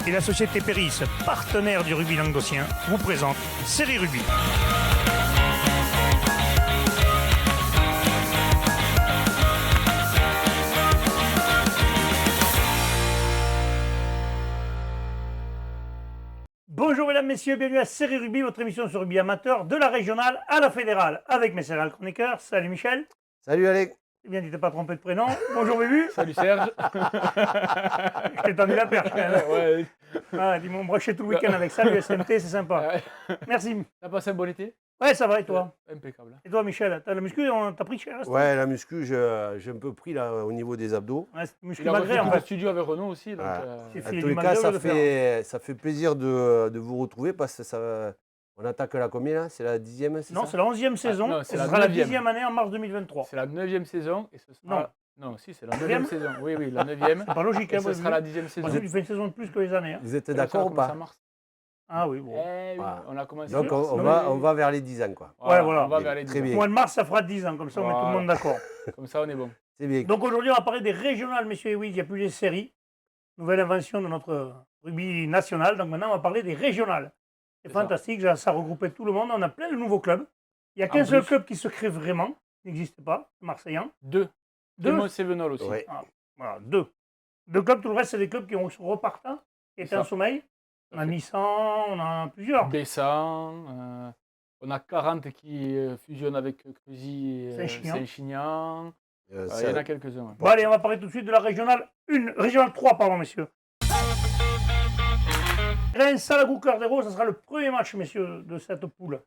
et la société Péris, partenaire du rugby languedocien, vous présente Série Rugby. Bonjour mesdames, messieurs, bienvenue à Série Rugby, votre émission sur rugby amateur de la régionale à la fédérale, avec mes céréales chroniqueurs. Salut Michel. Salut Alex. Eh bien, tu t'es pas trompé de prénom. Bonjour Bébu. Salut Serge. Je t'ai tendu la perche quand même. Ouais. Ah, dis-moi, on brochait tout le week-end avec ça, le SMT, c'est sympa. Merci. T'as passé un bon été? Ouais, ça va, et toi? Impeccable. Et toi, Michel, t'as la muscu, t'as pris cher? Ouais, la muscu, j'ai un peu pris là au niveau des abdos. Ouais, c'est muscu Il a malgré, refait en le fait. studio avec Renaud aussi. Donc, C'est En filé tous du les cas, malgré, ça fait plaisir de vous retrouver parce que on attaque la combien là? C'est la 10e, c'est Non, ça? c'est la 11e saison. non, Et c'est ce la sera la 9e. 10e année en mars 2023. c'est la 9e saison. Et ce sera... Non. Non, si, c'est la 9e saison. Oui, la 9e. C'est pas logique, Et hein, ce sera la 10e saison. Tu fais une saison de plus que les années. Hein. Vous êtes Ça d'accord ou commence pas? en mars. Ah oui, bon. Oui, Voilà. on a commencé. Donc sûr, on va vers les 10 ans quoi. Ouais, voilà. On va vers les Très 10 ans. bien. Au mois de mars, ça fera 10 ans, comme ça on met tout le monde d'accord. Comme ça, on est bon. C'est bien. Donc aujourd'hui, on va parler des régionales, messieurs et oui, il n'y a plus les séries. Nouvelle invention de notre rugby national. Donc maintenant, on va parler des régionales. C'est C'est ça. fantastique, ça regroupait tout le monde. On a plein de nouveaux clubs. Il n'y a En qu'un seul plus. club qui se crée vraiment, qui n'existe pas, Marseillan. 2. Deux. Clément Sévenol aussi. Ouais. Voilà, deux. Deux clubs, tout le reste, c'est des clubs qui ont repartant, qui étaient ça. en sommeil. On a Nissan, on a plusieurs. Bessan. On a 40 qui fusionnent avec Cruzy et Saint-Chinian. Saint-Chinian. Il y Ça- en a quelques-uns. Ouais. Bon, allez, on va parler tout de suite de la régionale 1, régionale 3, pardon, messieurs. Rennes-Salagou Cœur d'Hérault, ce sera le premier match, messieurs, de cette poule.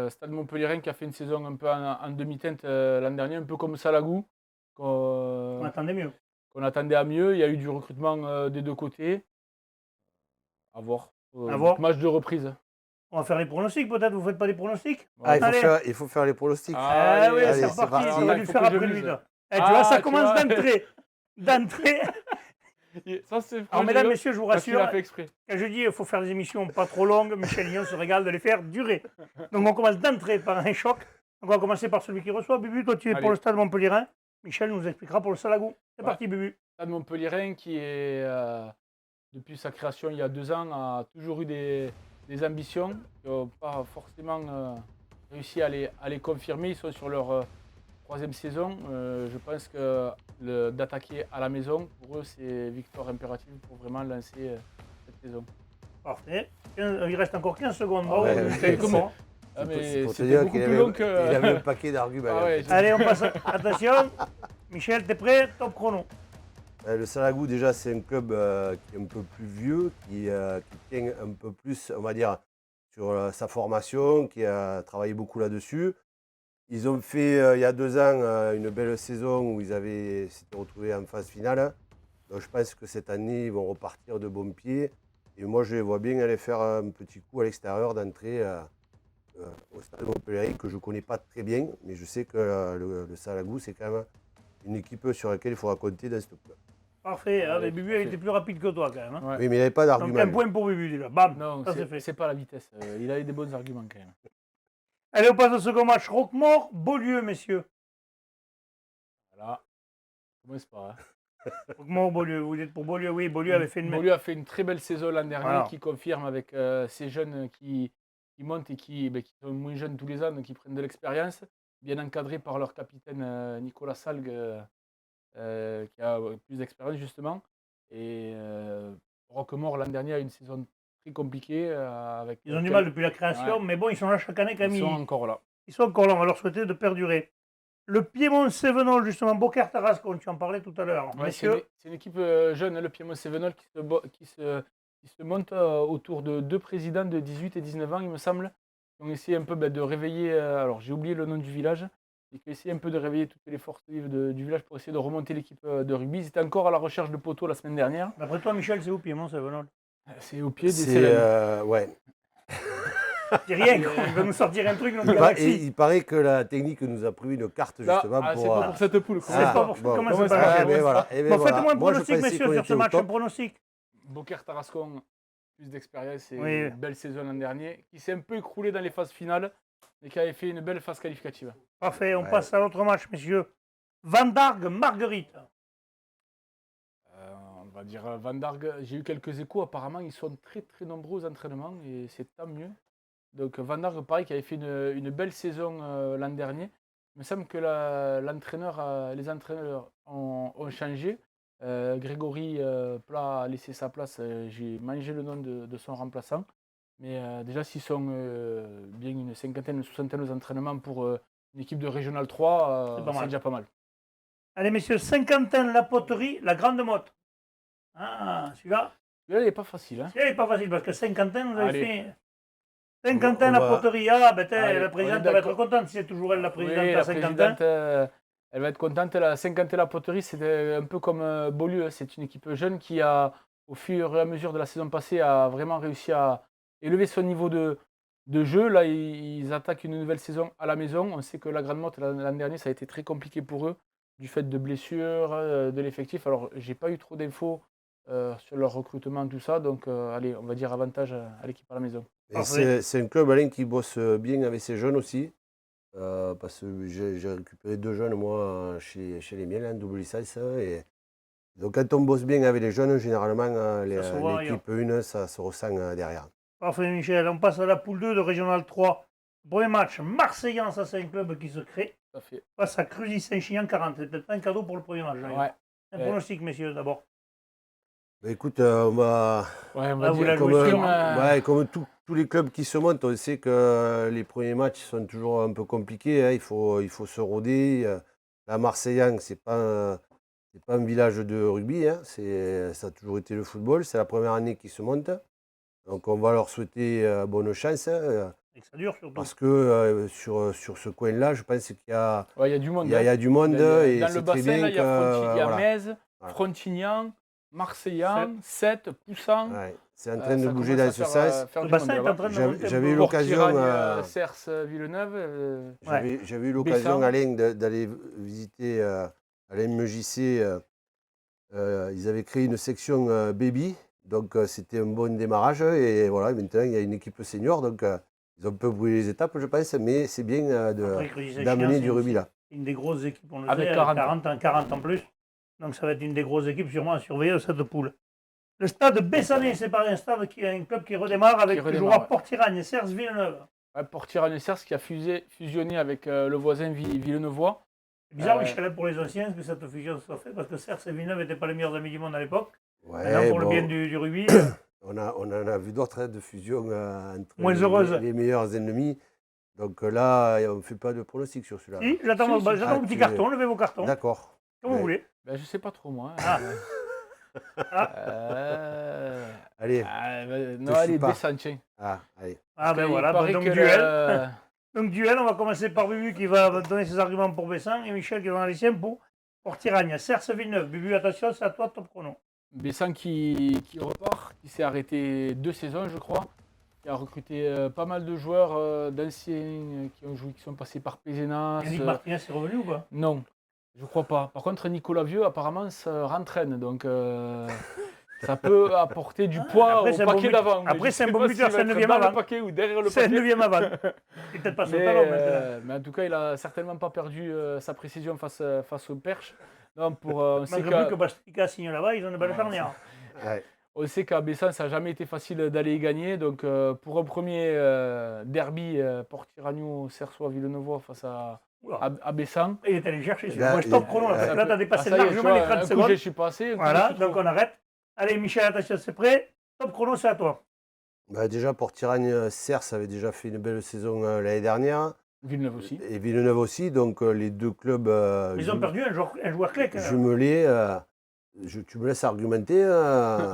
Stade Montpellier qui a fait une saison un peu en demi-teinte l'an dernier, un peu comme Salagou, On qu'on attendait mieux. attendait à mieux. Il y a eu du recrutement des deux côtés. À voir. À voir. Match de reprise. On va faire les pronostics, peut-être. Vous ne faites pas des pronostics? Ah, Allez. il faut faire les pronostics. Ah oui, allez, c'est c'est reparti. parti. On va Il le faut faire que je après mise. lui. là. tu vois, ça tu commence vois. d'entrée. D'entrée. Ça, c'est Alors, mesdames, messieurs, je vous parce qu'il a rassure, fait exprès. quand je dis qu'il faut faire des émissions pas trop longues, Michel Lyon se régale de les faire durer. Donc, on commence d'entrée par un choc. Donc, on va commencer par celui qui reçoit. Bubu, toi, tu es pour Allez. le stade Montpellier. Michel nous expliquera pour le Salagou. C'est Ouais. parti, Bubu. Stade Montpellier qui est, depuis sa création il y a 2 ans, a toujours eu des ambitions qui n'ont pas forcément réussi à les confirmer. Ils sont sur leur 3e saison. Je pense que d'attaquer à la maison, pour eux, c'est victoire impérative pour vraiment lancer cette saison. Parfait. Il reste encore 15 secondes. Ah Bravo, ouais, vous ouais, savez comment. Ah, Faut mais te c'était dire beaucoup qu'il plus long que... il avait un paquet d'arguments. Ah ouais, Allez, on passe. Attention. Michel, t'es prêt? Top chrono. Le Salagou, déjà, c'est un club qui est un peu plus vieux, qui tient un peu plus, on va dire, sur sa formation, qui a travaillé beaucoup là-dessus. Ils ont fait, il y a 2 ans, une belle saison où ils s'étaient retrouvés en phase finale. Donc, je pense que cette année, ils vont repartir de bon pied. Et moi, je les vois bien aller faire un petit coup à l'extérieur d'entrée au stade Montpellier, que je ne connais pas très bien, mais je sais que le Salagou, c'est quand même une équipe sur laquelle il faudra compter dans ce club. Parfait. Ah, mais Allez, Bubu, il était plus rapide que toi, quand même. Hein. Ouais. Oui, mais il n'avait pas Donc, d'argument. un point pour Bubu, déjà. Bam. Non, Ça, c'est fait. c'est pas la vitesse. Il a eu des bons arguments quand même. Allez, on passe au second match. Roquemort, Beaulieu, messieurs. Voilà. Commence pas. Hein. Roquemort, Beaulieu. Vous êtes pour Beaulieu? Oui, Beaulieu avait fait une. Beaulieu a fait une très belle saison l'an dernier, Voilà. qui confirme avec ces jeunes qui montent et qui sont moins jeunes tous les ans, donc qui prennent de l'expérience, bien encadrés par leur capitaine Nicolas Salgue, qui a plus d'expérience justement. Et Roquemort l'an dernier a une saison très compliquée. Avec Ils ont du mal depuis la création, Ouais. mais bon, ils sont là chaque année quand même. Ils sont encore là. Ils sont encore là, on va leur souhaiter de perdurer. Le Piémont-Sévenol, justement, Beaucaire-Tarascon, tu en parlais tout à l'heure. Ouais, Messieurs, c'est une équipe jeune, hein, le Piémont-Sévenol, qui se monte autour de 2 présidents de 18 et 19 ans, il me semble. Ils ont essayé un peu de réveiller, alors j'ai oublié le nom du village, et qui ont essayé un peu de réveiller toutes les forces vives du village pour essayer de remonter l'équipe de rugby. Ils étaient encore à la recherche de poteaux la semaine dernière. d'après toi, Michel, c'est où Piémont-Sévenol? C'est au pied des C'est Cévennes. ouais. Dis rien, il va nous sortir un truc dans Il, notre pa- et galaxie. il paraît que la technique nous a pris une carte justement Ah, pour. c'est pas pour cette poule. C'est pas pour bon. comment Comment ça ça marche. va, mais voilà. Eh ben Bon, voilà. faites-moi un Moi, je pronostic, pensais messieurs, qu'on sur était ce au match. top. Un pronostic. Beaucaire-Tarascon, plus d'expérience et Oui. une belle saison l'an dernier, qui s'est un peu écroulé dans les phases finales, mais qui avait fait une belle phase qualificative. Parfait, on Ouais. passe à l'autre match, messieurs. Van Dargue, Marguerite. va dire Van Dargue, j'ai eu quelques échos, apparemment ils sont très très nombreux aux entraînements et c'est tant mieux. Donc Van Dargue, pareil, qui avait fait une belle saison l'an dernier. Il me semble que les entraîneurs ont changé. Grégory Plat a laissé sa place, j'ai mangé le nom de son remplaçant. Mais déjà, s'ils sont bien une cinquantaine, une soixantaine aux entraînements pour une équipe de Régional 3, C'est pas c'est mal. déjà pas mal. Allez, messieurs, Saint-Quentin, la poterie, la Grande Motte. Ah, celui-là, Mais là, il n'est pas facile. Hein. celui-là n'est pas facile parce que Saint-Quentin, vous avez Allez. fait. Saint-Quentin, On la va- poterie. Ah, ben, Allez, la on présidente est va être d'accord. contente si c'est toujours elle la présidente Oui, à la Saint-Quentin. présidente, elle va être contente. La Saint-Quentin, la poterie, c'était un peu comme Beaulieu. Hein. C'est une équipe jeune qui a, au fur et à mesure de la saison passée, a vraiment réussi à élever son niveau de jeu. Là, ils attaquent une nouvelle saison à la maison. On sait que la Grande Motte, l'an dernier, ça a été très compliqué pour eux, du fait de blessures, de l'effectif. Alors, j'ai pas eu trop d'infos sur leur recrutement, tout ça. Donc, allez, on va dire avantage à l'équipe à la maison. Et Parfait. c'est un club, Alain, qui bosse bien avec ses jeunes aussi. Parce que j'ai récupéré 2 jeunes, moi, chez les miens, là, en double licence. Et donc, quand on bosse bien avec les jeunes, généralement, Ça se voit l'équipe 1, ça se ressent derrière. Parfait, Michel. On passe à la poule 2 de Régional 3. Premier match, Marseillan, ça c'est un club qui se crée. Ça fait. Face à Cruzy-Saint-Chinian 40. C'est peut-être pas un cadeau pour le premier match. d'ailleurs. Ouais. Un pronostic, messieurs, d'abord. Bah, écoute, on va. Ouais, on Ah, va vous dire la Comme, jouez sûr, ouais, comme tous les clubs qui se montent, on sait que les premiers matchs sont toujours un peu compliqués. Hein, il faut se roder. La Marseillan, c'est pas un village de rugby. Hein, ça a toujours été le football. C'est la première année qu'ils se montent. Donc on va leur souhaiter bonne chance. Et que ça dure surtout. Parce que sur ce coin-là, je pense qu'il y a, Ouais, il y a du monde. il y a, hein. il y a du monde. Et Dans c'est le très bassin, bien là, il y a, il y a voilà. Metz, Voilà. Frontignan, Marseillan, Sète, Poussan. Ouais, c'est en train de Ça bouger commence dans à ce faire, sens. faire Le du bassin monde est en là-bas. train de monter un J'avais eu peu. l'occasion. Port-Tiragne, Cers, Villeneuve. J'avais eu l'occasion, Bessan. Alain, d'aller visiter à l'MJC. Ils avaient créé une section baby, donc c'était un bon démarrage. Et voilà, maintenant il y a une équipe senior, donc ils ont un peu brûlé les étapes, je pense, mais c'est bien Après, Cruzy-Saint-Chinian, d'amener c'est du rugby là. une des grosses équipes, on le Avec sait, 40. 40 en plus. Donc ça va être une des grosses équipes sûrement à surveiller de cette poule. Le stade Bessanay, c'est pareil, un stade qui est un club qui redémarre avec toujours à Port-Tiragne, Cers, Villeneuve. Ouais, Port-Tiragne, Cers qui a fusionné avec le voisin Villeneuvois. C'est bizarre, Michel, pour les anciens, que cette fusion soit faite, parce que Cers et Villeneuve n'étaient pas les meilleurs amis du monde à l'époque. Maintenant, Ouais, pour le bon, bien du rugby, on en a vu d'autres de fusions entre Moins heureuses. les meilleurs ennemis. Donc là, on ne fait pas de pronostic sur celui-là. si, j'attends Si, mon petit carton, levez vos cartons, D'accord. comme vous Ouais. voulez. Ben, je sais pas trop moi. Ah. Allez. Non, te allez, chie pas. Bessan, tiens. Allez. Ah ben Il voilà, paraît donc que duel. Donc duel, on va commencer par Bubu qui va donner ses arguments pour Bessan et Michel qui va donner les siens pour Port-Tiragne. Cers, Villeneuve. Bubu, attention, c'est à toi, top chrono. Bessan qui repart, qui s'est arrêté 2 saisons, je crois, qui a recruté pas mal de joueurs d'anciens qui ont joué, qui sont passés par Pézenas. Yannick Martinez est revenu ou pas? Non, je crois pas. Par contre, Nicolas Vieux, apparemment, ça rentraîne, donc ça peut apporter du poids après, au c'est un bon paquet but. d'avant. mais Après, je c'est un sais bon pas buteur, s'il va c'est le être 9e dans avant. le paquet ou derrière le C'est paquet. le 9e avant. Il est peut-être pas sur le talon maintenant. Mais en tout cas, il a certainement pas perdu sa précision face au perche. Non, on sait Malgré que que Bastica signe là-bas, ils ont une belle charnière. Ouais. On sait qu'à Bessan, ça n'a jamais été facile d'aller y gagner. Donc, pour un premier derby, Port-Tiragno-Cersois Villeneuve face à Bessan. Il est allé chercher. Là, Moi, je top chrono. Là, tu as dépassé ça y est, tu largement vois, les 30 un coup, secondes. je suis passé. Voilà, donc on arrête. Allez, Michel, attention, c'est prêt. Top chrono, c'est à toi. Déjà, Port-Tiragne, Cers avait déjà fait une belle saison l'année dernière. Villeneuve aussi. Et Villeneuve aussi. Donc, les deux clubs. Ils ont perdu un joueur clé. quand même. Jumelés. Tu me laisses argumenter.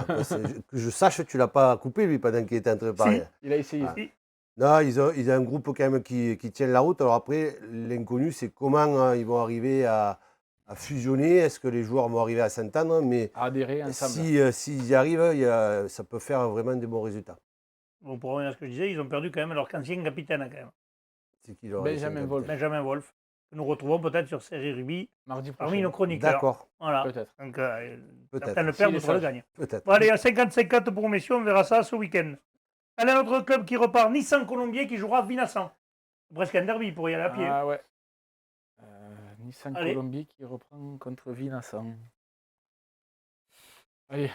Parce que je sache, tu ne l'as pas coupé, lui, pendant qu'il était en train de parler. Il a essayé. Ah. Non, ils ont un groupe quand même qui tient la route. Alors après, l'inconnu, c'est comment ils vont arriver à fusionner. Est-ce que les joueurs vont arriver à s'entendre? Mais À adhérer ensemble. s'ils y arrivent, ça peut faire vraiment des bons résultats. Bon, pour revenir à ce que je disais, ils ont perdu quand même leur ancien capitaine. Quand même. C'est qui leur Benjamin ancien Wolf. capitaine? Benjamin Wolf, que nous retrouvons peut-être sur Série Rugby Mardi parmi prochain. nos chroniqueurs. D'accord, Voilà. Peut-être. Donc, peut-être. certains le S'il perdent, est d'autres le sage. gagnent. Peut-être. Bon, allez, un 50-50 pour messieurs, on verra ça ce week-end. Allez, un autre club qui repart, Nissan Colombier, qui jouera à Vinassan. Presque un derby pour y aller à pied. Ah ouais. Nissan Allez. Colombie qui reprend contre Vinassan. Allez.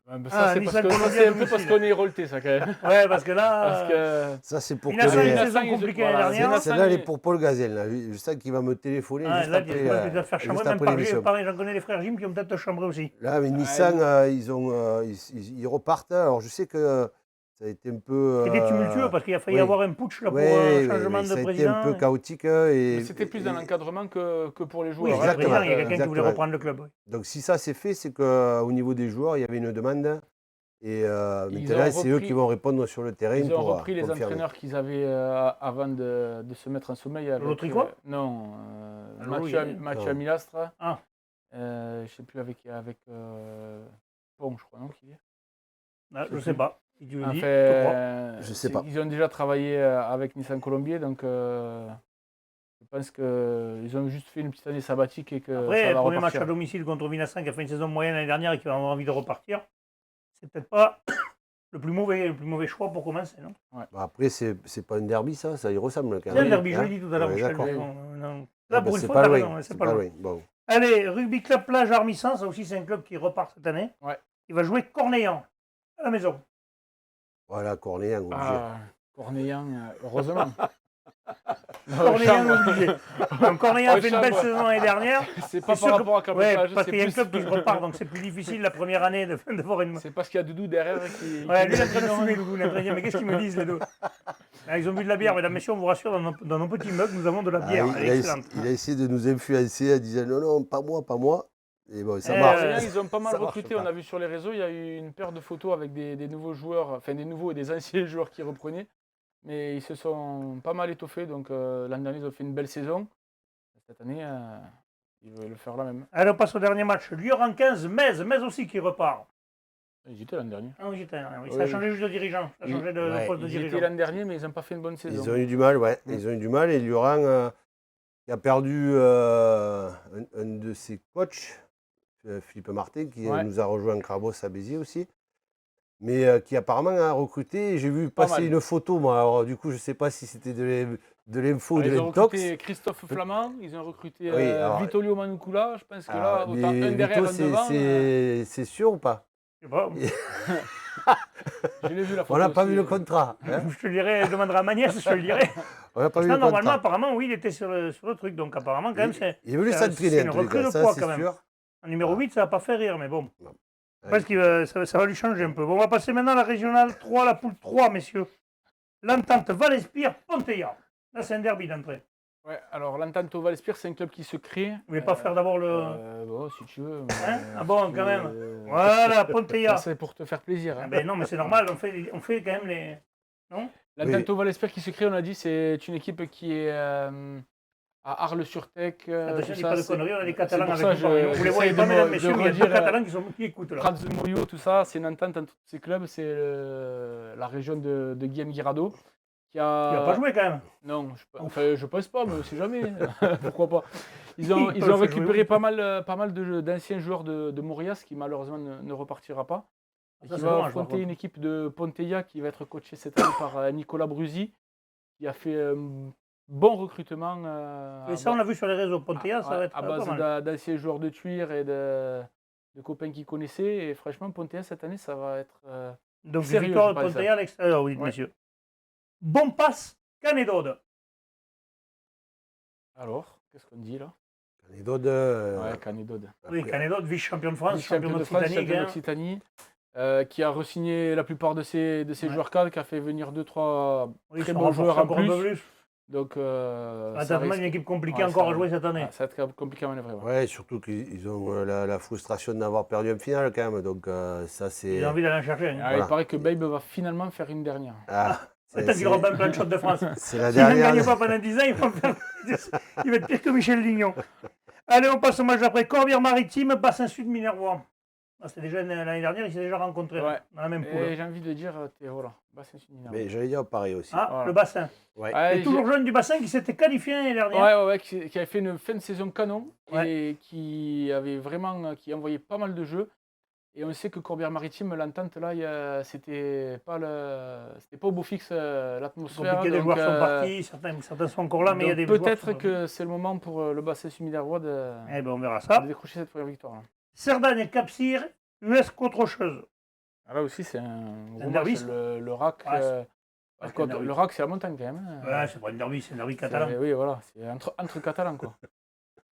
Ah, c'est Nissan parce que Columbia c'est à un peu parce domicile. qu'on est révolté, ça, quand même. Ouais, parce que là, Parce que Ça, c'est pour que Minasan, les- une Minasan, saison ils- compliquée voilà, l'année dernière. Minasan, Celle-là, elle est il- pour Paul Gazel. Là. Je sais qu'il va me téléphoner Ah, juste là, après, moi, je vais te faire chambrer, juste même après par l'émission. pareil, j'en connais les frères Jim qui ont peut-être chambré aussi. Là, mais Nissan, ils repartent. Alors, je sais que ça a été un peu. C'était tumultueux parce qu'il a failli y oui. avoir un putsch là, pour Oui, changement de ça a été président. un peu chaotique. Mais c'était plus dans l'encadrement que pour les Oui, joueurs. le exactement, président, il y a quelqu'un qui voulait exactement. reprendre le club. Oui. Donc, si ça s'est fait, c'est qu'au niveau des joueurs, il y avait une demande. Et Ils maintenant, ont c'est eux repris- qui vont répondre sur le terrain Ils ont pour repris les confirmer. entraîneurs qu'ils avaient avant de se mettre en sommeil. Avec, L'Autricois non, Alors, oui, Mathieu non. Amilastre. Ah. Je ne sais plus avec Pong, je crois, non qu'il est. Ah, je ne sais pas. Si tu le dis, Enfin, je te crois. Je sais pas. Ils ont déjà travaillé avec Nissan Colombier, donc je pense qu'ils ont juste fait une petite année sabbatique et que Après, ça le va premier match repartir. à domicile contre Minasan qui a fait une saison moyenne l'année dernière et qui va avoir envie de repartir, c'est peut-être pas le plus mauvais choix pour commencer, non? Bon, après, c'est pas un derby, ça y ressemble quand C'est un même. derby, je hein. l'ai dit tout à l'heure, Ouais, Michel. d'accord. mais bon, non. Là, Ah, pour ben, une c'est fois, pas t'as loin. raison, c'est pas loin. Bon. Allez, Rugby Club Plage Armissant, ça aussi c'est un club qui repart cette année. Ouais. Il va jouer Cornéan à la maison. Voilà, Cornéan, obligé. Cornéan, heureusement. Cornéan obligé. Donc, Cornéan a fait une Chambre. belle saison l'année dernière. C'est pas C'est par sûr rapport à que, Cabotage, ouais, parce c'est qu'il y a un plus- club qui se repart, donc c'est plus difficile la première année de voir une. C'est parce qu'il y a Doudou derrière qui. Ouais, qui lui, il est en dit train de non. fumer, Doudou. Il est en train de dire, mais qu'est-ce qu'ils me disent, les deux? Ah, ils ont bu de la bière, mesdames, messieurs, on vous rassure, dans nos petits mugs, nous avons de la bière. Ah, Elle est excellente. il a essayé de nous influencer en disant non, pas moi, pas moi. Et bon, ça Eh, marche. Cornéan, ils ont pas mal Ça marche recruté. pas. On a vu sur les réseaux, il y a eu une paire de photos avec des nouveaux joueurs, enfin des nouveaux et des anciens joueurs qui reprenaient. Mais ils se sont pas mal étoffés. Donc l'an dernier, ils ont fait une belle saison. Cette année, ils veulent le faire la même. Allez, on passe au dernier match. Lyon en 15, Metz aussi qui repart. Ils étaient l'an dernier. Ah oui, j'étais, oui. Ça Oui. a changé juste de dirigeant. Ça a changé de Ouais. poste de Ils dirigeant. étaient l'an dernier, mais ils n'ont pas fait une bonne saison. Ils ont eu du mal, ouais. Mm. Ils ont eu du mal. Et Lioran qui a perdu un de ses coachs, Philippe Martin, qui Ouais. nous a rejoint en Crabos à Béziers aussi. Mais qui apparemment a recruté. J'ai vu Pas passer mal. une photo, moi. Alors, du coup, je ne sais pas si c'était de l'info ou de Ils ont l'intox. recruté Christophe Flamand, ils ont recruté Oui, alors- Vitolio Manoukoula. Je pense que là, Ah, autant mais un derrière, Vito, un devant. c'est sûr ou pas? Je sais pas. Je l'ai vu la On photo. n'a pas aussi. vu le contrat. hein. Je te le dirai, je demanderai à ma nièce, je te le dirai. On n'a pas vu Non, le normalement, contrat. apparemment, oui, il était sur le truc. Donc, apparemment, quand même, c'est. Il est venu c'est s'entraîner une en tous les recrue cas, de ça poids, c'est quand même. sûr. En numéro 8, ça va pas faire rire, mais bon. Je Ouais. pense que ça va lui changer un peu. Bon, on va passer maintenant à la régionale 3, la poule 3, messieurs. L'entente Valespire, Ponteilla. Là, c'est un derby d'entrée. Ouais, alors l'Entente Valespire, c'est un club qui se crée. Vous voulez pas faire d'abord le. Bon, si tu veux. Hein Ah bon, si quand tu même. veux, Voilà, Ponteilla. ça, c'est pour te faire plaisir. hein. Ah ben non, mais c'est normal, on fait quand même les. L'Entente Valespire qui se crée, on a dit, c'est une équipe qui est à Arles-sur-Tech. Attention, tout dis ça, pas de c'est- conneries, on a des c'est Catalans pour avec ça, nous. Vous les j'essaie voyez de pas, me- mesdames, de messieurs, mais il y a deux redire, Catalans qui écoutent là. Transmoyo, tout ça, c'est une entente entre tous ces clubs. C'est la région de Guillaume Guirado. Qui Il va pas jouer quand même. Non, je pense pas, mais on sait jamais. Pourquoi pas. Ils ont, Ils ils peuvent ont se récupéré jouer. pas mal d'anciens joueurs de Morias qui malheureusement ne repartira pas. Et Ça, qui c'est va dommage, par affronter contre. une équipe de Ponteilla qui va être coachée cette année par Nicolas Brusi, qui a fait un bon recrutement. Et ça, on l'a vu sur les réseaux. Ponteilla, ça va être à pas base mal. d'anciens joueurs de Tuire et de copains qu'ils connaissaient. Et franchement, Ponteilla cette année, ça va être. Donc, sérieux, victoire je de pense. Ponteilla à l'extérieur, oui, Ouais. messieurs. Bon passe, Canedode. Alors, qu'est-ce qu'on dit là Canedode, Ouais, Canedode. Oui, après- Canedode, vice-champion de France, champion Champion de France, d'Occitanie. champion hein. d'Occitanie, qui a re-signé la plupart de ses Ouais. joueurs cadres, qui a fait venir 2-3 Oui, très ça bons renforce joueurs en encore un peu plus. plus. Donc, Ça ça va être risque- une équipe compliquée Ouais, encore ça- à jouer cette année. ça va être compliqué à manœuvrer. ouais. Ouais, surtout qu'ils ont la frustration d'avoir perdu en finale quand même. Donc ça c'est. J'ai envie d'aller en chercher. hein. Ah, Voilà. Il paraît que Babe va finalement faire une dernière. Ah, Peut-être qu'il aura pas plein de shots de France. c'est la S'il ne dernière. gagne pas pendant 10 ans, il va être pire que Michel Lignon. Allez, on passe au match d'après. Corbière-Maritime, Bassin Sud, Minervois. Ah, c'était déjà l'année dernière, ils s'étaient déjà rencontrés Ouais. dans la même poule. Et j'ai envie de dire, Théo, là, Bassin Sud-Minervois. Mais j'allais dire pareil aussi. Ah, Voilà. le Bassin. Ouais. Ouais, C'est toujours jeune du Bassin qui s'était qualifié l'année dernière. Ouais, qui avait fait une fin de saison canon et qui envoyait pas mal de jeux. Et on sait que Corbière-Maritime, l'entente là, c'était pas au beau fixe C'est l'atmosphère. compliqué, des donc, joueurs sont partis, certains sont encore là, mais il y a des joueurs. peut-être que c'est le moment pour le Bassin Sud-Minervois Eh ben, on verra ça. de décrocher cette première victoire. là. Cerdagne et Cap-Cyr, US contre Rocheuse. Ah, là aussi, c'est un gros derby, match. ça. Le RAC, Ouais, c'est un derby. le RAC, c'est la montagne quand même. hein. Ouais, c'est pas un derby, c'est un derby catalan. Oui, voilà, c'est entre catalans, quoi.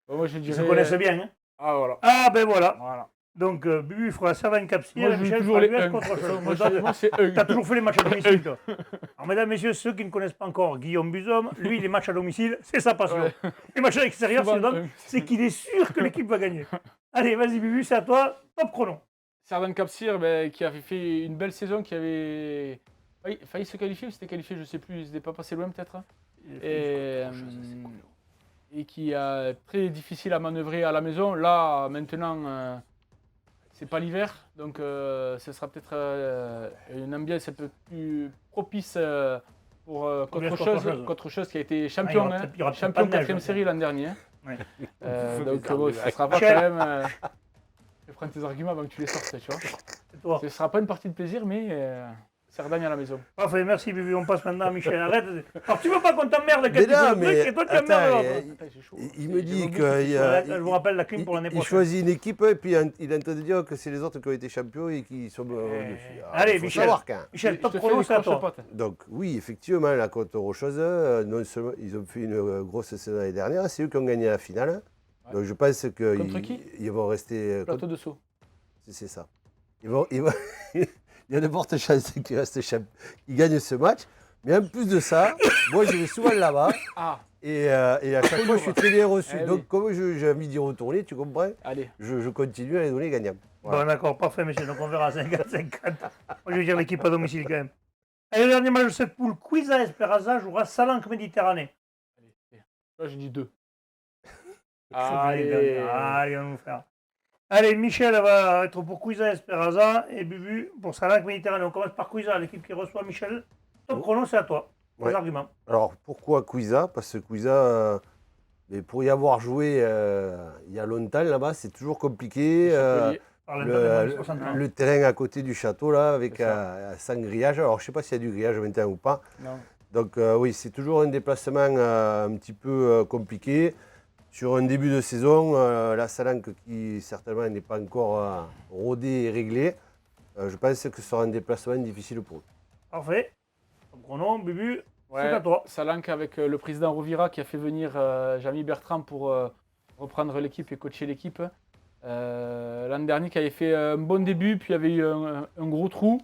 Bon, moi, je Ils se dirais... connaissent bien. Hein. Ah, voilà. Ah, ben voilà. Voilà. Donc, Bubu fera Servan Capsir Moi, et je joue Michel toujours fera les US 1. contre Rocheuse. Moi, c'est 1. T'as toujours fait les matchs à domicile, toi. Alors, mesdames, messieurs, ceux qui ne connaissent pas encore Guillaume Buzom, lui, les matchs à domicile, c'est sa passion. Ouais. Les matchs à l'extérieur, Souvent, c'est qu'il est sûr que l'équipe va gagner. Allez, vas-y, Bubu, c'est à toi. Top chrono. Servan Capsir, qui avait fait une belle saison, qui avait failli se qualifier, ou s'était qualifié, je ne sais plus, il n'était pas passé loin peut-être. Et qui est très difficile à manœuvrer à la maison. Là, maintenant, c'est pas l'hiver, donc ce sera peut-être une ambiance un peu plus propice pour contre chose qui a été champion, il y aura champion pas de neige, 4e série l'an dernier. Ouais. Donc bon, ça sera pas Michel. quand même. Je vais prendre tes arguments avant que tu les sortes, tu vois. C'est toi. Ce sera pas une partie de plaisir, mais Cerdagne à la maison. Parfait, merci, Bubu. On passe maintenant à Michel. Arrête. Alors, tu veux pas qu'on t'emmerde quand Mais tu fais non, le mais truc et toi, tu emmerdes attends, l'autre. Attends, j'ai chaud. il me dit que que Je vous rappelle la clim pour l'année il prochaine. choisit une équipe et puis il est en train de dire que c'est les autres qui ont été champions et qui sont au-dessus. Allez, il faut Michel. savoir quand. Michel, top Je te fais chrono, des c'est à toi. croche-pattes. Donc oui, effectivement, la Côte Rocheuse, non seulement ils ont fait une grosse saison l'année dernière, c'est eux qui ont gagné la finale. Ouais. Donc je pense Contre qui qu'ils vont rester. Plateau de saut. C'est ça. Il y a de fortes chances qu'ils gagnent ce match. Mais en plus de ça, moi je vais souvent là-bas Ah, et à chaque fois je suis très bien reçu. Eh oui. Donc comme j'ai envie d'y retourner, tu comprends, allez. je continue à les donner gagnants. Voilà. Bon, d'accord, parfait, monsieur. Donc, on verra 50-50. Moi, je vais dire l'équipe à domicile quand même. Allez, le dernier match de cette poule, Cuisa Esperanza jouera Salanque Méditerranée. Là, j'ai dit 2. Allez, on va nous faire. Allez, Michel va être pour Cuisa Esperanza et Bubu pour Salanque Méditerranée. On commence par Cuisa, l'équipe qui reçoit Michel. Top chrono, c'est à toi. Ouais. Les arguments. Alors pourquoi Cuisa? Parce que Cuisa, mais pour y avoir joué il y a longtemps là-bas, c'est toujours compliqué. Par l'intérieur de 60 ans. Le terrain à côté du château là, avec C'est ça. sans grillage. Alors je ne sais pas s'il y a du grillage maintenant ou pas. Non. Donc oui, c'est toujours un déplacement un petit peu compliqué. Sur un début de saison, la Salanque qui certainement n'est pas encore rodée et réglée, je pense que ce sera un déplacement difficile pour eux. Parfait. Top chrono, Bubu, c'est à Ouais, toi. Salanque avec le président Rovira qui a fait venir Jamy Bertrand pour reprendre l'équipe et coacher l'équipe. L'an dernier, qui avait fait un bon début, puis il y avait eu un gros trou.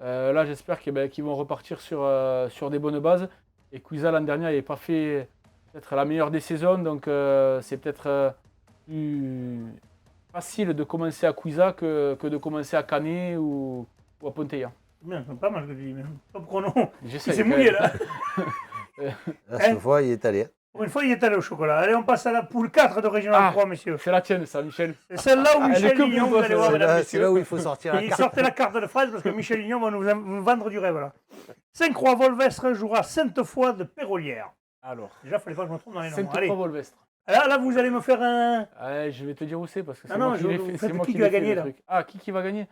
Là, j'espère qu'ils vont repartir sur des bonnes bases. Et Cuisa, l'an dernier, n'avait pas fait peut-être la meilleure des saisons, donc c'est peut-être plus facile de commencer à Cuisa que de commencer à Canet ou à Ponteilla. Bien, c'est pas mal ce que tu dis. Mais top chrono. Il J'essaie s'est quand mouillé même. là. Là, cette fois, il est allé. Pour une fois, il est allé au chocolat. Allez, on passe à la poule 4 de Régional Ah. 3, messieurs. C'est la tienne, ça, Michel. C'est celle-là où Elle est Michel que pour Lignon, toi, vous allez voir, celle-là. mesdames, C'est messieurs. là où il faut sortir la Et carte. sortez la carte de fraise parce que Michel Lignon va nous vendre du rêve là. Saint-Croix Volvestre jouera Sainte-Foy de Pérolière. Alors, Déjà, il fallait pas que je me trompe dans les noms. Allez. Sainte-Croix Volvestre. Là, vous allez me faire un. Ouais, je vais te dire où c'est parce que c'est Non, moi non, qui l'ai vous fait. faites C'est moi qui qui va l'ai fait, gagner, le là truc. Ah, qui va gagner?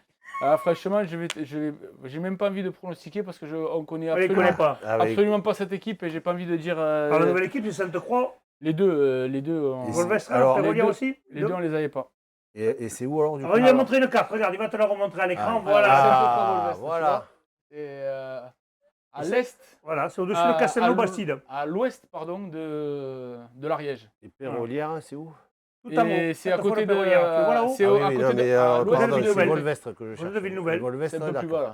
Franchement, j'ai même pas envie de pronostiquer parce que on connaît Je ne les connais pas. Avec- absolument pas cette équipe et j'ai pas envie de dire. Alors, la nouvelle équipe, c'est Sainte-Croix. Les deux. Volvestre, alors, Pérolière les aussi. Les deux, on les avait pas. Et c'est où alors du Alors, coup il va montrer une carte. Regarde, il va te la remontrer à l'écran. Ah. Voilà. Sainte-Croix Ah, Volvestre, tu voilà. vois. C'est à l'est. Voilà, c'est au-dessus de Castelnau-Bastide. À l'ouest, pardon, de l'Ariège. Et Pérolière, c'est où? Tout en haut. Et c'est à Sainte-Foy côté de. Pérolière. Tu le vois là-haut C'est Ah oui, à oui, côté non, de. mais, à l'ouest pardon, de c'est Ville-Nouvelle. Volvestre que je Vous cherche. de Ville-Nouvelle. Volvestre, C'est un peu plus d'accord. bas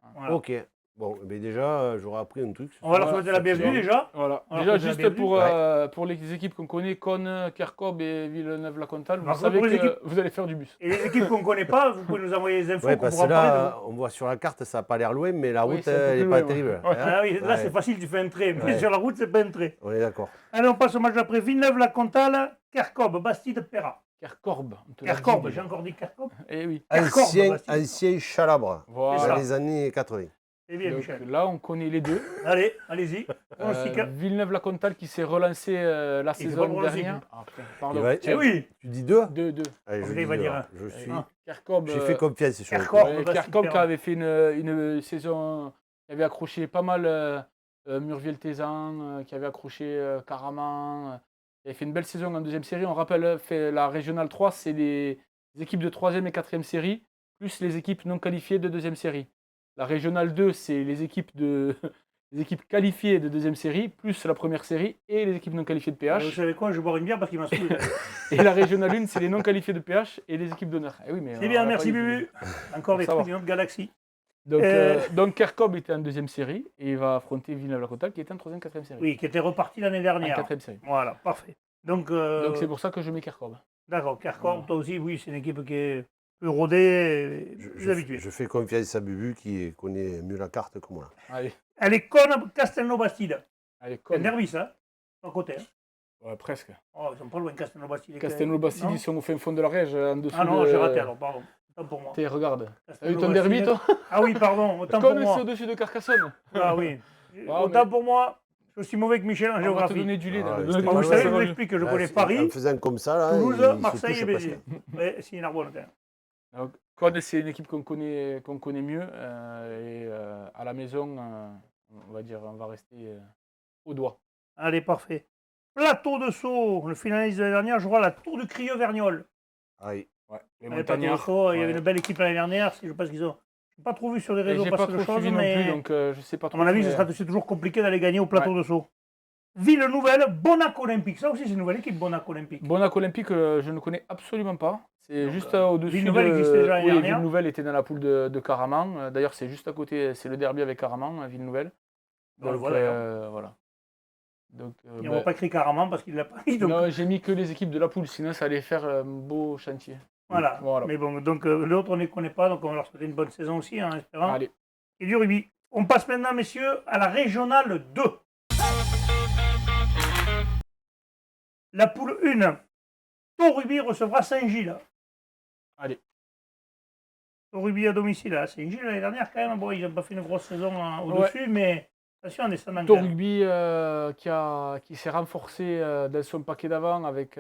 là. Voilà. Ok. Bon, mais déjà, j'aurais appris un truc. On va leur Voilà, souhaiter la bienvenue déjà. Voilà. Alors, Déjà, vous avez juste bien vu. pour les équipes qu'on connaît, Cône, Kercob et Villeneuve-la-Comtale, vous Alors, savez pour les que équipes- vous allez faire du bus. Et les équipes qu'on ne connaît pas, vous pouvez nous envoyer les infos Ouais, qu'on parce pourra que en parler. là, on voit sur la carte, ça n'a pas l'air loin, mais la Oui, route, c'est un peu elle plus n'est pas loin, terrible. ouais. Hein? Ah oui, là Ouais. c'est facile, tu fais un trait. Mais Ouais. sur la route, c'est pas un trait. On est d'accord. Allez, on passe au match d'après. Villeneuve-la-Comtale, Kercob, Bastide-Péra. Kercorb. on te l'a dit, Kercob, déjà. j'ai encore dit Kercob. Eh oui. Kercorb, Bastide. Ancien Chalabre, Voilà. dans les années 80. C'est bien, Donc, Michel. là, on connaît les deux. Allez, allez-y. Pronostic. Villeneuve-la-Comtale qui s'est relancé la fait pas saison le pronostic, dernière. hein. Ah, putain, pardon. Il va- Eh oui. Tu dis 2? 2-2. Allez, Vous je allez dis va deux, dire alors. un. Je suis. Ah. Kercorb. J'ai fait confiance sur le Kercorb. coup. Bastide Kercorb qui Péra. avait fait une saison qui avait accroché pas mal Murviel-Tézan, qui avait accroché Caraman. Il avait fait une belle saison en deuxième série. On rappelle, fait la Régionale 3, c'est les équipes de 3e et 4e série. plus les équipes non qualifiées de deuxième série. La régionale 2, c'est les équipes les équipes qualifiées de deuxième série, plus la première série et les équipes non qualifiées de Vous PH. savez quoi, je vais boire une bière parce qu'il m'a saoulé. Et la régionale 1, c'est les non qualifiés de PH et les équipes d'honneur. Eh oui, mais C'est on bien, l'a merci pas dit. Bubu. Encore des savoir. trucs d'une autre galaxie. Donc Kerkhob était en deuxième série et il va affronter Villeneuve-la-Cotta qui était en troisième, quatrième série. Oui, qui était reparti l'année En dernière. quatrième série. Voilà, parfait. Donc C'est pour ça que je mets Kerkhob. d'accord, Kerkhoff, Voilà. toi aussi, oui, c'est une équipe qui est plus rodée, et plus habituée. Je fais confiance à Bubu qui connaît mieux la carte que moi. Allez, Elle est conne, Castelnau-Bastide. allez, C'est un comme. derby, ça, à côté. Hein. Ouais, presque. Oh, ils sont pas loin, Castelnau-Bastide. Castelnau-Bastide, Non ils sont au fin fond de l'Ariège, en dessous Ah non, de... j'ai raté alors, pardon. Autant pour moi. Regarde. T'as eu ton derby, toi? Ah oui, pardon, autant pour Comme c'est moi. au-dessus de Carcassonne. Ah oui. Ah, Autant mais- pour moi, je suis mauvais que Michel en On va te géographie. donner du lait. Ah, dans le- c'était Vous pas savez, loin. je vous explique que je Là, connais c'est- Paris, En faisant comme ça, là, Toulouse, il se Marseille touche et presque. Béziers. Ouais, c'est Narbonne, quand même. Donc, Cone, c'est une équipe qu'on connaît mieux. À la maison, on va dire, on va rester au doigt. Allez, parfait. Plateau de Sceaux, le finaliste de l'année dernière, jouera la Tour du Crieux-Vergnol. Aïe. Ouais. Les Allez, Plateau de montagnards. Sceaux, il y avait ouais. une belle équipe l'année dernière. Je pense qu'ils ont. Je n'ai pas trop vu sur les Et réseaux j'ai pas passer de trop choses, suivi non mais plus, donc je sais pas à trop. mon avis, mais- c'est toujours compliqué d'aller gagner au Plateau de Sceaux. Ville nouvelle, Bonac Olympique. Ça aussi, c'est une nouvelle équipe, Bonac Olympique. Bonac Olympique, je ne connais absolument pas. C'est Donc, juste au-dessus Ville-Nouvelle existait déjà l'année Oui, dernière. Ville-Nouvelle était dans la poule de Caraman. D'ailleurs, c'est juste à côté, c'est le derby avec Caraman, Ville-Nouvelle. On le Donc, voit, d'ailleurs. voilà. Donc, Ils n'ont pas écrit carrément parce qu'il ne l'a pas dit. Donc, non, j'ai mis que les équipes de la poule, sinon ça allait faire un beau chantier. voilà. Voilà. Mais bon, donc l'autre, on ne les connaît pas. Donc, on va leur souhaiter une bonne saison aussi, en espérant. Allez, Et du rugby. On passe maintenant, messieurs, à la régionale 2. La poule 1. Ton rugby recevra Saint-Gilles. allez. Ton rugby à domicile à Saint-Gilles l'année dernière, quand même. Bon, ils n'ont pas fait une grosse saison au-dessus, mais attention, en descendant. Ton rugby qui s'est renforcé dans son paquet d'avant avec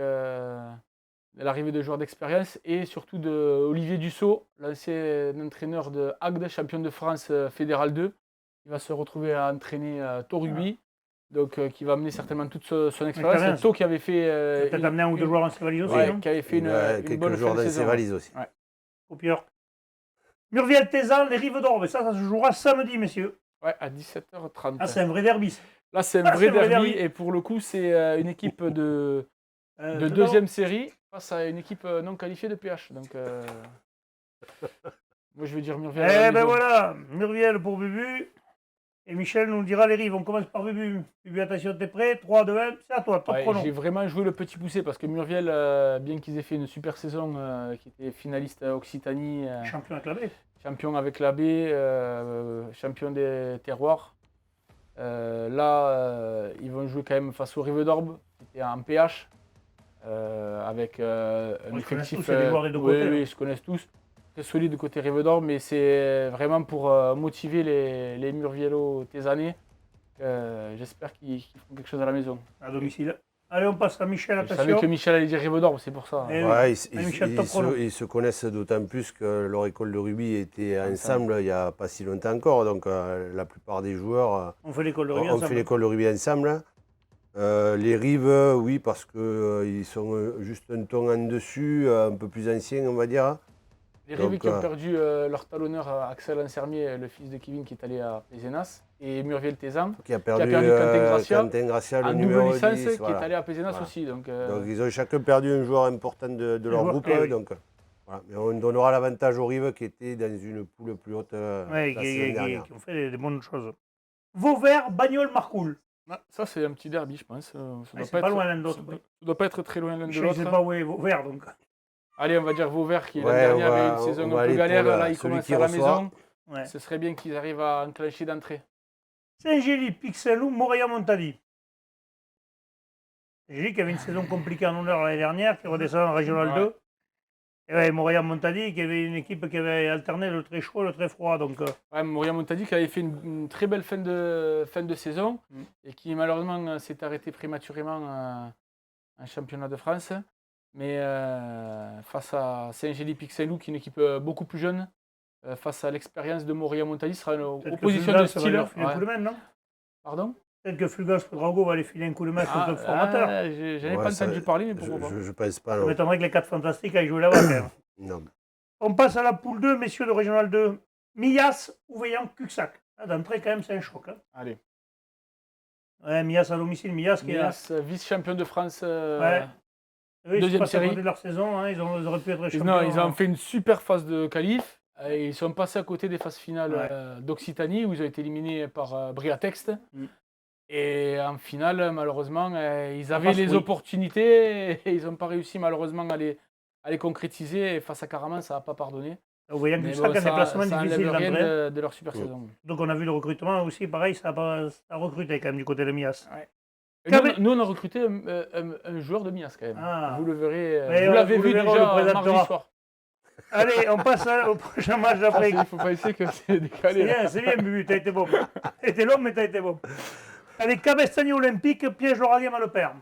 l'arrivée de joueurs d'expérience et surtout de Olivier Dussault, l'ancien entraîneur de Agde, champion de France Fédéral 2. Il va se retrouver à entraîner Ton rugby, donc qui va amener certainement toute son expérience. Ton qui avait fait. Peut-être amener un ou deux joueurs en Cévalise aussi, ouais, non qui avait fait une Quelques bonne fin joueurs de dans ses saison. valises aussi. Ouais. Copieur. Murviel-Tézan, les Rives d'Or. Mais ça se jouera samedi, messieurs. Ouais, à 17h30. Ah, c'est un vrai derby. Ça. Là, c'est un Ah, vrai c'est un vrai derby derby. et pour le coup, c'est une équipe de Tout deuxième série face à une équipe non qualifiée de PH. Donc, moi, je vais dire Murviel. à la Eh ben maison. voilà, Murviel pour Bubu. Et Michel nous dira les Rives. On commence par Bubu. Bubu, attention, t'es prêt 3, 2, 1, c'est à toi, top Ouais, chrono. j'ai vraiment joué le petit poussé parce que Murviel, bien qu'ils aient fait une super saison, qui était finaliste Occitanie, Champion avec la baie. champion avec la baie, champion des terroirs. Là, ils vont jouer quand même face au Rive d'Orbe, qui était en PH, avec un Ils connaissent effectif. tous, il y a des joueurs des deux oui, côtés, oui, hein. ils se connaissent tous. Très solide côté Rive d'Orbe, mais c'est vraiment pour motiver les Murviello Tézanais. J'espère qu'ils feront quelque chose à la maison. À domicile. Allez, on passe à Michel, Je savais attention. que Michel allait dire Rive d'Orbe, c'est pour ça. Eh oui. Ouais, Michel, top chrono. ils se connaissent d'autant plus que leur école de rugby était ensemble il n'y a pas si longtemps encore. Donc la plupart des joueurs On fait l'école de rugby ont ensemble. fait l'école de rugby ensemble. Les Rives, oui, parce qu'ils sont juste un ton en dessus, un peu plus anciens, on va dire. Les Rives Donc, qui ont perdu leur talonneur Axel Ansermier, le fils de Kevin qui est allé à Pézenas, et Murviel Tézan, Qui a perdu Quentin Gracia, le en double numéro licence 10, qui voilà. est allé à Pézenas Voilà. aussi. Donc, Donc ils ont chacun perdu un joueur important de leur joueur groupe. clé, oui. Donc, voilà. Mais on donnera l'avantage aux Rives qui étaient dans une poule plus haute Ouais, la saison dernière. qui ont fait des bonnes choses. Vauvert, Bagnoles, Marcoul. ah, ça, c'est un petit derby, je pense. Ça Ouais, c'est pas loin l'un de l'autre. Ça doit pas être très loin l'un de Je ne sais l'autre. pas où est Vauvert, donc. Allez, on va dire Vauvert qui, Ouais, l'année dernière, on va- avait une saison on va un aller peu pour galère. le- Là, ils celui commencent qui à la reçoit. maison. Ouais. Ce serait bien qu'ils arrivent à enclencher d'entrée. Saint-Gély, Pixelou, Montadi. Saint-Gély qui avait une saison compliquée en honneur l'année dernière, qui redescend en Régional Ouais. 2. Et ouais, Montadi qui avait une équipe qui avait alterné le très chaud et le très froid. Donc, Ouais, Moria Montadi qui avait fait une très belle fin de saison et qui malheureusement s'est arrêté prématurément en championnat de France. Mais face à Saint-Gély Pixelou, qui est une équipe beaucoup plus jeune, face à l'expérience de Moria Montadi, ce sera une peut-être que opposition Fulgence de va style. leur filer un Ouais. coup de main, non? Pardon? Peut-être que Fulgence Drago va aller filer un coup de main sur le formateur. J'en ai Ouais, pas ça- entendu parler, mais pourquoi pas. Je pense pas. Ça Non. m'étonnerait que les 4 fantastiques aillent jouer là-bas, quand même. Non. On passe à la poule 2, messieurs de Régional 2. Millas ou Veillant Cuxac. D'entrée, quand même, c'est un choc. Hein. Allez. Ouais, Millas à domicile. Millas qui est là. Mias, vice-champion de France. Ouais. Oui, Deuxième c'est pas série. de leur saison. Hein. Ils auraient pu être champions. Non, ils ont fait une super phase de qualif. Et ils sont passés à côté des phases finales d'Occitanie où ils ont été éliminés par Briatexte. Et en finale, malheureusement, ils avaient les opportunités et ils n'ont pas réussi malheureusement à les concrétiser. Et face à Caraman, ça n'a pas pardonné. Vous voyez que Ça un déplacement difficile rien d'entrée. de leur super saison. Donc on a vu le recrutement aussi, pareil, ça a recruté quand même du côté de Mias. Ouais. Nous, on a recruté un joueur de Mias quand même. Ah. Vous le verrez. Ouais, vous l'avez vu le déjà mardi soir. Allez, on passe au prochain match d'après. Il ne faut pas essayer que c'est décalé. C'est bien, Bubu, t'as été bon. T'as été long, mais t'as été bon. Allez, Cabestany Olympique, piège l'Oraguem à Le Père.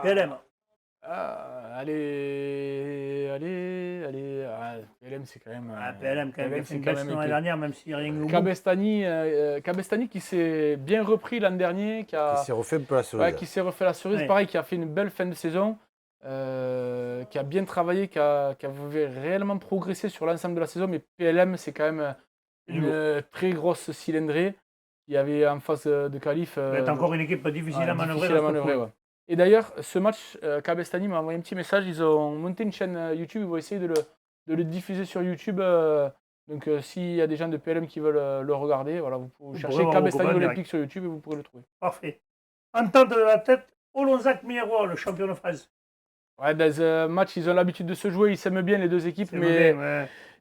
PLM. Allez. PLM, c'est quand même. PLM, quand même, c'est une belle saison l'année dernière, même s'il n'y a rien de Cabestany qui s'est bien repris l'an dernier. Qui s'est refait un peu la cerise. Qui s'est refait la cerise. Pareil, qui a fait une belle fin de saison. Qui a bien travaillé, qui a réellement progressé sur l'ensemble de la saison. Mais PLM, c'est quand même une très grosse cylindrée. Il y avait en face de qualif. C'est encore une équipe difficile à manœuvrer. Ouais. Et d'ailleurs, ce match, Cabestany m'a envoyé un petit message. Ils ont monté une chaîne YouTube. Ils vont essayer de le diffuser sur YouTube. Donc, s'il y a des gens de PLM qui veulent le regarder, voilà, vous cherchez Cabestany Olympique sur YouTube et vous pourrez le trouver. Parfait. Entente de la tête, Olonzac-Mirerois, le champion de France. Ouais, dans un match, ils ont l'habitude de se jouer. Ils s'aiment bien les deux équipes.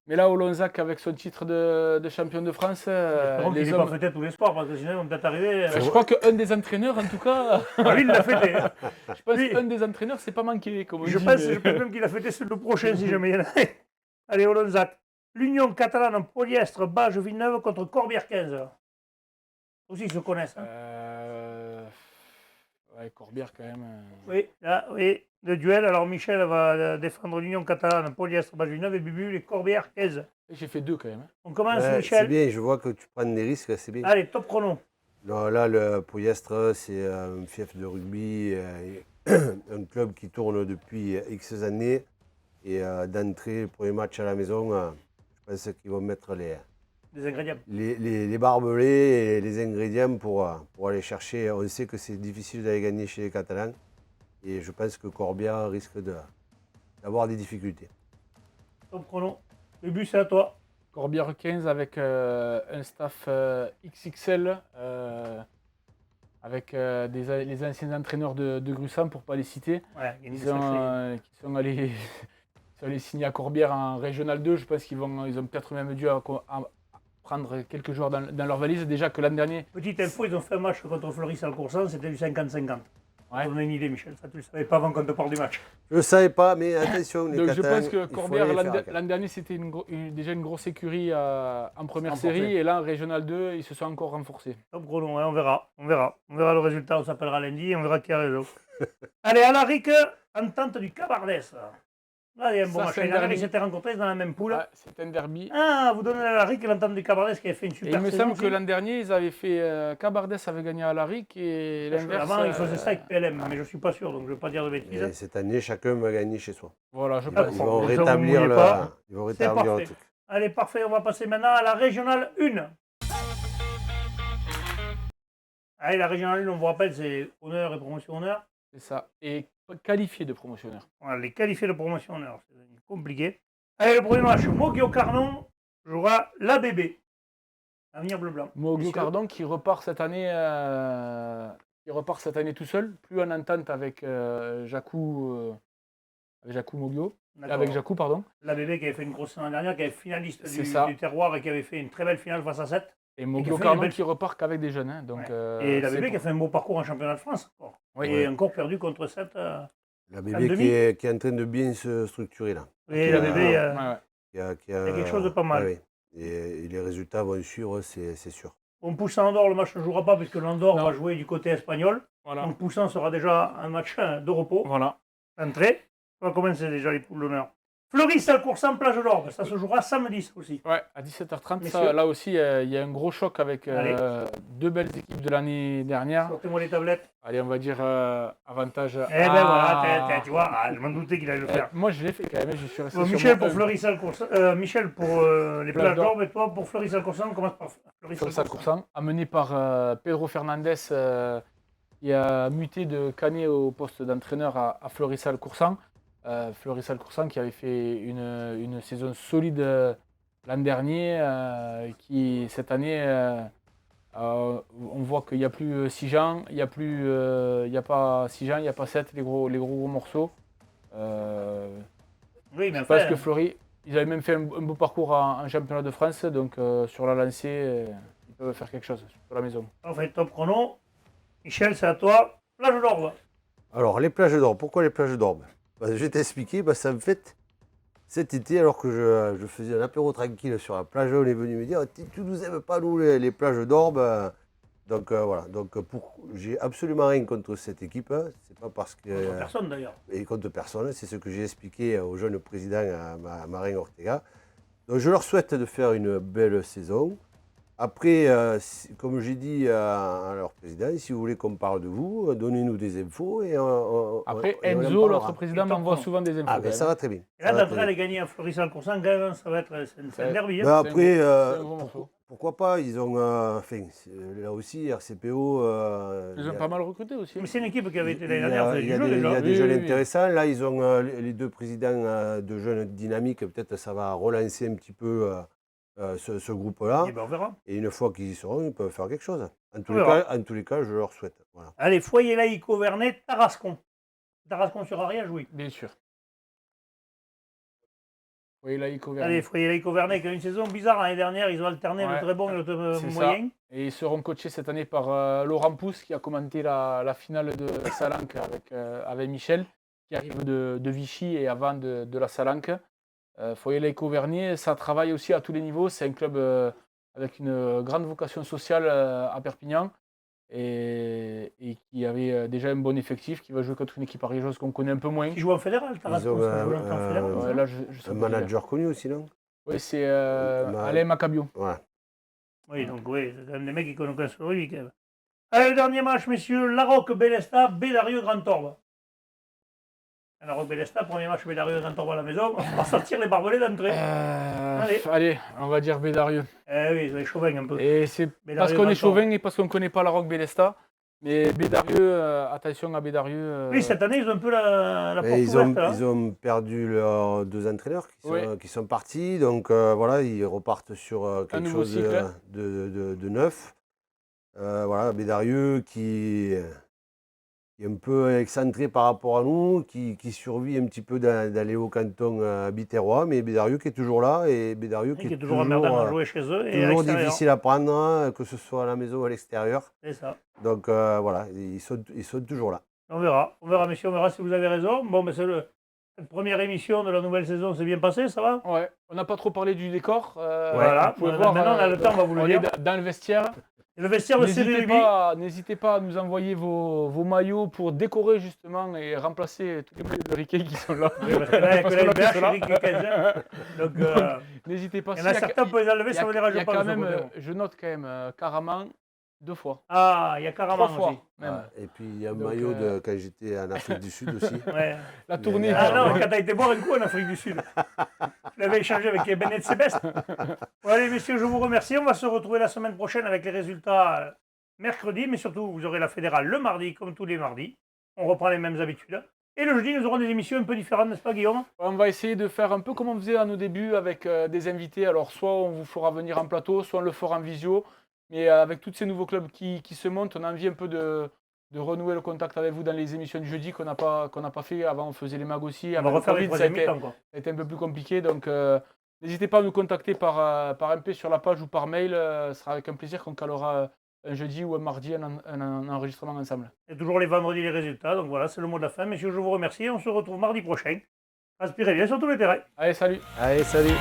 Mais là, Olonzac, avec son titre de champion de France, les hommes... pas fêté tous les soirs, parce que sinon, on peut arriver... Je crois qu'un des entraîneurs, en tout cas... lui, il l'a fêté. Je pense qu'un des entraîneurs, c'est pas manqué, comme on dit. Je pense même qu'il a fêté le prochain, si jamais il y en a. Allez, Olonzac. L'Union catalane en polyestre, Bage Villeneuve contre Corbière 15. Aussi, ils se connaissent. Hein. Ouais, Corbière, quand même. Oui, le duel. Alors, Michel va défendre l'Union catalane, polyestre, Bage Villeneuve et Bubu, les Corbière 15. J'ai fait 2 quand même. On commence, Michel. C'est bien, je vois que tu prends des risques, c'est bien. Allez, top chrono. Non, là, le Polyestre, c'est un fief de rugby, un club qui tourne depuis X années. Et d'entrée, le premier match à la maison, je pense qu'ils vont mettre des ingrédients. Les barbelés et les ingrédients pour aller chercher. On sait que c'est difficile d'aller gagner chez les Catalans. Et je pense que Corbière risque d'avoir des difficultés. Top chrono. Le but, c'est à toi. Corbière 15 avec un staff XXL, avec les anciens entraîneurs de Grussam, pour ne pas les citer. Ouais, qui sont allés signer à Corbière en Régional 2. Je pense qu'ils ont peut-être même dû prendre quelques joueurs dans leur valise. Déjà que l'an dernier... Petite info, ils ont fait un match contre Fleury-Salcoursan, c'était du 50-50. Ouais. On a une idée, Michel, ça tu ne le savais pas avant qu'on te parle du match. Je ne savais pas, mais attention, les Donc Catalans, je pense que Corbière, l'an dernier, c'était déjà une grosse écurie en première série. Et là, en Régional 2, ils se sont encore renforcés. Top chrono, hein, on verra. On verra le résultat, on s'appellera lundi et on verra qui a raison. Allez, Alaric, entente du Cabardès. Là, il y a un bon match. Ils s'étaient rencontrés dans la même poule. Ouais, c'est un derby. Ah, vous donnez à Alaric l'entente du Cabardès qui avait fait une super saison. Il me semble que l'an dernier, ils avaient fait Cabardès avait gagné à Alaric et l'inverse. Avant, ils faisaient ça avec PLM, mais je ne suis pas sûr, donc je ne veux pas dire de bêtises. Et cette année, chacun va gagner chez soi. Voilà, je pense. Ils vont rétablir le truc. Allez, parfait, on va passer maintenant à la Régionale 1. Allez, la Régionale 1, on vous rappelle, c'est honneur et promotion honneur. C'est ça. Et qualifié de promotionneur. Voilà, les qualifiés de promotion honneur, c'est compliqué. Allez, le premier match, Mogio-Carnon jouera l'ABB. Avenir bleu-blanc. Mogio-Cardon qui repart cette année tout seul, plus en entente avec Jacou Mogio. Avec Jacou, pardon. L'ABB qui avait fait une grosse saison dernière, qui avait finaliste du terroir et qui avait fait une très belle finale face à 7. Et Mogio-Cardon qui repart qu'avec des jeunes. Hein, donc, et l'ABB qui a fait un beau parcours en championnat de France. Et encore perdu contre 7. L'ABB qui est en train de bien se structurer là. Oui, l'ABB, il y a quelque chose de pas mal. Ouais. Et les résultats vont suivre, c'est sûr. On pousse Andorre, le match ne jouera pas puisque l'Andorre va jouer du côté espagnol. Voilà. Donc Poussant sera déjà un match de repos. Voilà. Entrée. On va commencer déjà les poules d'honneur. Fleury-Salcoursan, plage d'Orbe. Ça se jouera samedi aussi. Ouais, à 17h30. Messieurs. Là aussi, il y a un gros choc avec Allez. deux belles équipes de l'année dernière. Sortez-moi les tablettes. Allez, on va dire avantage. Eh ben voilà, tu vois, je m'en doutais qu'il allait le faire. Moi, je l'ai fait quand même, je suis resté sur Michel mon pour Fleury-Salcoursan, Michel pour les plages d'Orbe et toi pour Fleury-Salcoursan. On commence par Fleury-Salcoursan. amené par Pedro Fernandez, qui a muté de Canet au poste d'entraîneur à Fleury-Salcoursan. Fleury-Salcoursan qui avait fait une saison solide l'an dernier, qui cette année, on voit qu'il n'y a plus 6 gens, il n'y a pas 6 gens, il n'y a pas 7, les gros morceaux. Oui, mais Parce que Fleury, ils avaient même fait un beau parcours en championnat de France, donc sur la lancée, ils peuvent faire quelque chose sur la maison. On fait top chrono. Michel, c'est à toi. Plage d'Orbe. Alors, les plages d'Orbe. Pourquoi les plages d'Orbe? Je vais t'expliquer. En fait, cet été, alors que je faisais un apéro tranquille sur la plage, on est venu me dire tu nous aimes pas, nous, les plages d'Orbe. Donc voilà. Donc, j'ai absolument rien contre cette équipe. C'est pas parce que. Contre personne d'ailleurs. Et contre personne. C'est ce que j'ai expliqué au jeune président, à Marin Ortega. Donc, je leur souhaite de faire une belle saison. Après, comme j'ai dit à leur président, si vous voulez qu'on parle de vous, donnez-nous des infos. Après, et on en Enzo, parlera. notre président, m'envoie souvent des infos. Ah, mais ça va très bien. Et là, d'entrée, elle a gagné à Fleury-Salcoursan, quand même, ça va être un derby. Ben après, c'est un gros morceau. pourquoi pas, ils ont, là aussi, RCPO. Ils ont pas mal recruté aussi. Mais c'est une équipe qui avait été Il l'année y dernière, a, faisait il du y a jeu des, il y déjà. a des Oui, jeunes oui, oui. intéressants. Là, ils ont les deux présidents de jeunes dynamiques. Peut-être ça va relancer un petit peu ce groupe-là. Et ben on verra. Et une fois qu'ils y seront, ils peuvent faire quelque chose. En tous les cas, je leur souhaite. Voilà. Allez, Foyer laïque Auvernais, Tarascon. Tarascon sur Ariège, oui. Bien sûr. Oui, là, il Allez, Foyer laïque Auvernais qui a une saison bizarre l'année dernière. Ils ont alterné le très bon et le c'est moyen. ça. Et ils seront coachés cette année par Laurent Pousse qui a commenté la finale de Salanque avec Michel, qui arrive de Vichy et avant de la Salanque. Foyer laïque Auvergnat, ça travaille aussi à tous les niveaux. C'est un club avec une grande vocation sociale à Perpignan et qui avait déjà un bon effectif, qui va jouer contre une équipe ariégeoise qu'on connaît un peu moins. Qui joue en fédéral, Tarascon. Ça joue longtemps en fédéral. Ouais, là, je sais Un pas manager connu aussi, non? Oui, c'est Alain Macabio. Ouais. Oui, donc oui, c'est quand même des mecs qui connaissent le rugby quand même. Allez, le dernier match, messieurs, Larocque-Bélesta, Bédarieux-Grand-Orbe. Larocque-Bélesta, premier match Bédarieux-Grand-Orbe à la maison. On va sortir les barbelés d'entrée. Allez, on va dire Bédarieux. Oui, ils sont chauvin un peu. Et c'est Bédarieux, parce qu'on est Grand-Orbe. chauvin et parce qu'on ne connaît pas Larocque-Bélesta. Mais Bédarieux, attention à Bédarieux. Oui, cette année, ils ont un peu la porte Ils ouverte. Hein. ont perdu leurs deux entraîneurs qui sont partis. Donc voilà, ils repartent sur quelque nouveau chose cycle. de neuf. Voilà, Bédarieux qui est un peu excentré par rapport à nous, qui survit un petit peu d'aller au canton biterrois, mais Bédarieux qui est toujours là et Bédarieux qui est toujours emmerdant à jouer chez eux. Et toujours difficile à prendre, hein, que ce soit à la maison ou à l'extérieur. C'est ça. Donc voilà, ils sont toujours là. On verra, messieurs, on verra si vous avez raison. Bon, mais cette première émission de la nouvelle saison s'est bien passée, ça va? Ouais, on n'a pas trop parlé du décor. Voilà, vous pouvez voir, maintenant on a le temps, on va vous le dire. est dans le vestiaire. Et le vestiaire de série rugby. N'hésitez pas à nous envoyer vos maillots pour décorer justement et remplacer tous les maillots de Riquet qui sont là. Oui, parce que là, il y a que la LBH, Eric et Kaiser. Donc, n'hésitez pas. il y en a certains, on peut les enlever, ça ne me dérange pas. Quand même, je note quand même Caraman 2 fois. Ah, il y a Caraman 3 fois, aussi. même. Et puis il y a un maillot de quand j'étais en Afrique du Sud aussi. Ouais. La tournée. Ah non, quand tu as été boire un coup en Afrique du Sud. Je l'avais échangé avec Benet Sebest. Bon, allez, messieurs, je vous remercie. On va se retrouver la semaine prochaine avec les résultats mercredi, mais surtout, vous aurez la fédérale le mardi, comme tous les mardis. On reprend les mêmes habitudes. Et le jeudi, nous aurons des émissions un peu différentes, n'est-ce pas, Guillaume? On va essayer de faire un peu comme on faisait à nos débuts avec des invités. Alors, soit on vous fera venir en plateau, soit on le fera en visio. Mais avec tous ces nouveaux clubs qui se montent, on a envie un peu de renouer le contact avec vous dans les émissions du jeudi qu'on n'a pas fait. Avant, on faisait les mags aussi. On va refaire les troisième mi-temps, quoi. Ça a été un peu plus compliqué. Donc, n'hésitez pas à nous contacter par MP sur la page ou par mail. Ce sera avec un plaisir qu'on calera un jeudi ou un mardi un enregistrement ensemble. Et toujours les vendredis, les résultats. Donc voilà, c'est le mot de la fin. Messieurs, je vous remercie. On se retrouve mardi prochain. Inspirez bien sur tous les terrains. Allez, salut. Allez, salut.